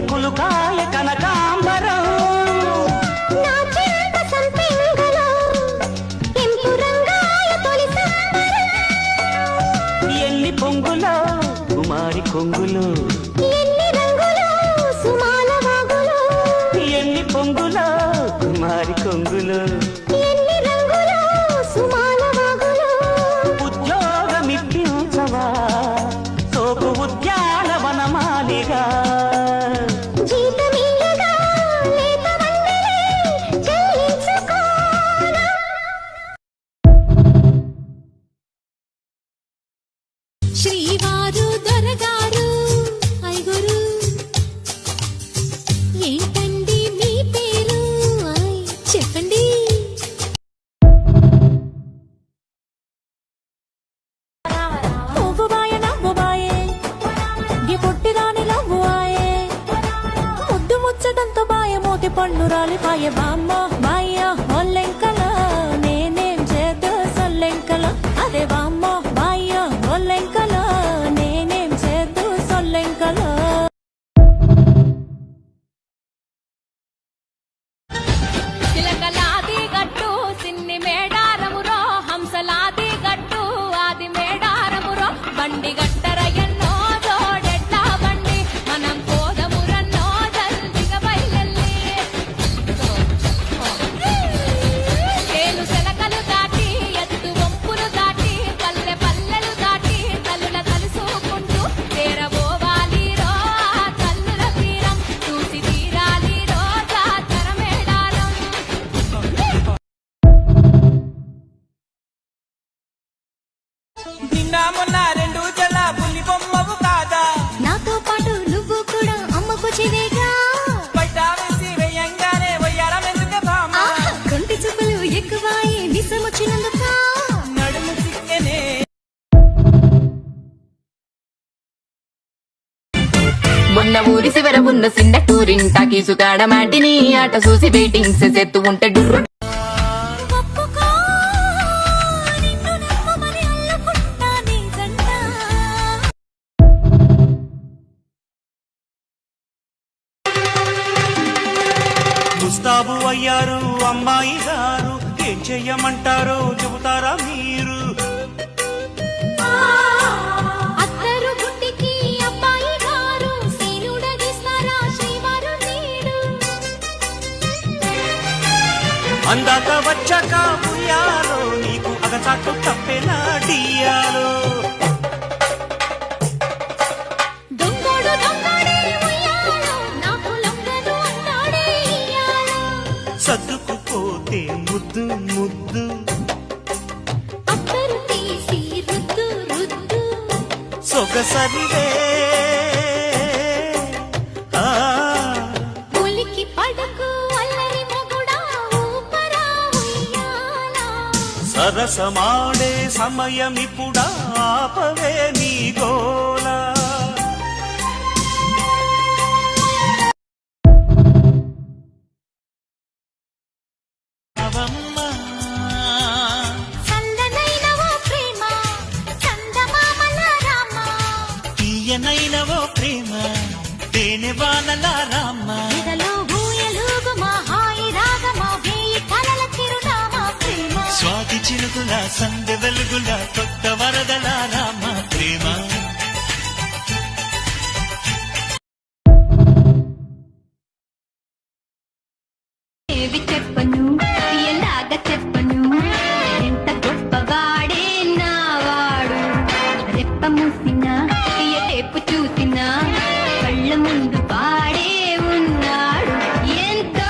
కులుకాయ కనకాంబరం ఎల్లి పొంగులో కుమారి కొంగులు ఎన్ని పొంగులో కుమారి కొంగులు ఉద్యోగమిప్పించవా సోపు ఉద్యానవనమాలిగా శ్రీవారు దొరగారు ఐగురు ఏంటండి మీ పేరు చెప్పండి. పువ్వుబాయ నవ్వుబాయే గి పొట్టిదాని లవ్వుఆయే ముద్దు ముచ్చటంతో బాయ మోతి పన్ను రాలిపాయే బామ్మ బాయ్య ఒల్లెంకల నేనేం చేద్దు సొల్లెంకల అదే బామ్మ బాయ్య ఒల్లెంకల నేనేం చేద్దు సొల్లెంకల. చిలకలాది గట్టు సిన్ని మేడారమురో హంసలాది గట్టు ఆది మేడారమురో బండి గట్టర ఎన్నో జోడెడ్ల బండి మనం పోదమురన్నో జల్దిగ బయలెల్లి ఏలు సెలకలు దాటి ఎత్తు వంపులు దాటి పల్లె పల్లెలు దాటి తల్లుల తలుసుకుంటూ చేరబోవాలి రో తల్లుల తీరం చూసి తీరాలి రో జాతర మేడారం. నిన్న మొన్న రెండు జల పులి బొమ్మవు కాదా నాతో పాటు నువ్వు కూడా అమ్మకు చివేగా బయట వేసి వేయంగానే వయ్యారం ఎందుకే బామ్మ కొంటి చూపులు ఎక్కువాయి నిసమొచ్చినందుక నడుము చిక్కనే మొన్న ఊరి చివర ఉన్న చిన్న టూరింటాకి సుతాడ మాటిని ఆట చూసి వెయిటింగ్ చేసేత్తు ఉంటే డుర్రు ఒప్పుకో నిన్ను నమ్మమని అల్లుకుంటా నీ జంట. ముస్తాబు అయ్యారు అమ్మాయి గారు ఏం చెయ్యమంటారో చెబుతారా మీరు అత్తరు గుట్టికి అబ్బాయి గారు సీనుడగిస్తారా శ్రీవారు నీడు. అందాక వచ్చాక ఉయ్యాలో నీకు అగచాటు తప్పేలా డియాలో దొంగోడు దొంగడే ఉయ్యాలో నాకు లొంగను అన్నాడే ఇయ్యాలో. సర్దుకుపోతే ముద్దు ముద్దు అత్తరు తీసి రుద్దు రుద్దు సొగసరివే ఆ, పులికి పడకు అల్లరి మొగుడా ఊపరా ఉయ్యాలా. సరసమాడే సమయమిప్పుడా ఆపవే నీ గోలా అవమ్మా చల్లనైనవో ప్రేమ చందమామల రామ తీయనైనవో ప్రేమ తేనె వానల రామ్మ ఎదలో ఊయలూగు మా హాయి రాగమా వేయి కలల చిరునామా ప్రేమ. స్వాతి చినుకుల సందె వెలుగుల కొత్త వరదల రామ ప్రేమ ఏవి చెప్పను ఎలాగ చెప్పను ఎంత గొప్పవాడే నావాడు రెప్ప మూసినా టేపు చూసినా కళ్ళ ముందు పాడే ఉన్నాడు ఎంతో.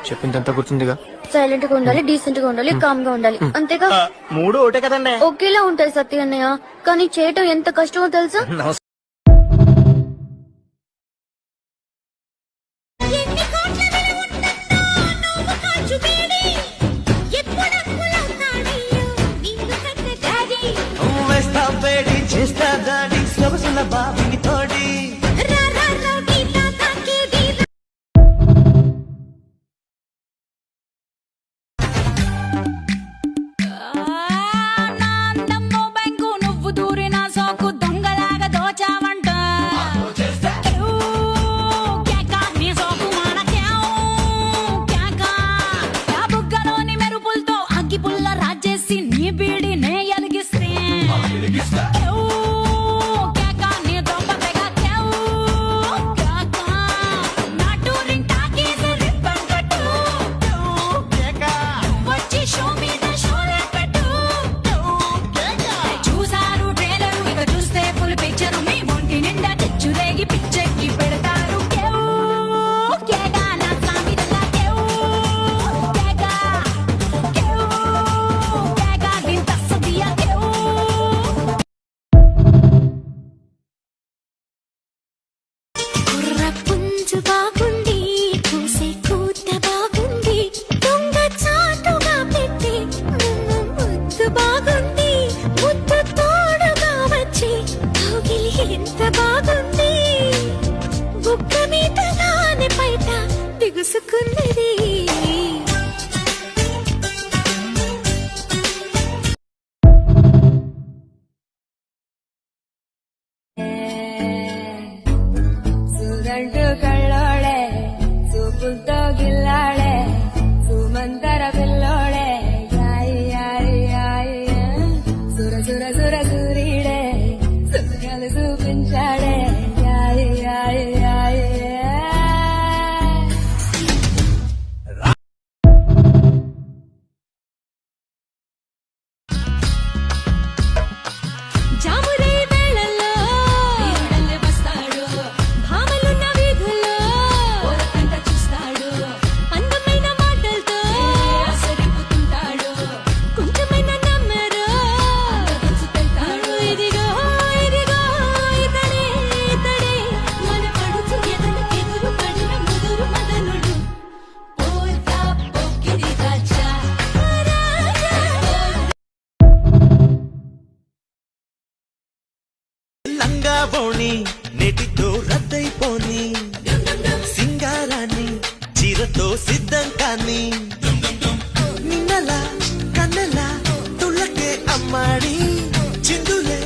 చెప్పిందంతా గుర్తుందిగా. సైలెంట్ గా ఉండాలి, డీసెంట్ గా ఉండాలి, కామ్ గా ఉండాలి, అంతేగా. మూడు ఒకటే కదండి. ఒకేలా ఉంటాయి సత్య అన్నయ్య, కానీ చేయటం ఎంత కష్టమో తెలుసా. ఎన్ని కోట్ల విలువ ఉంటుందో నువ్వు కాచు బేడి ఎప్పుడు అప్పులవుతాడయ్యో నిన్ను కన్న డాడీ. వేస్తా వేడి చేస్తా దాడి సొగసుల బాబుని తోడి రా రా రౌడీ తాతాకి దీరా. నా చూపించాడే యాయ్ యాయ్ యాయ్ యాయ్. జామురే వేళల్లో వీరుడల్లే వస్తాడు, భామలున్న వీధుల్లో ఓరకంట చూస్తాడు, అందమైన మాటలతో ఆసరిపుతుంటాడు, కొంచెమైన నమ్మరు తెలుసుకెళ్తాడు. ఇదిగో ఇదిగో ఇతడే ఇతడే మన పడుచు ఎదురు పడిన ముదురు మదనుడు, పోతా పోకిరి రాజా లంగా బోణి నెటితో రద్దయిపోని సింగారాన్ని చీరతో సిద్ధం కాని నిన్నలా కన్నెలా తుళ్ళకే అమ్మాడి చిందులే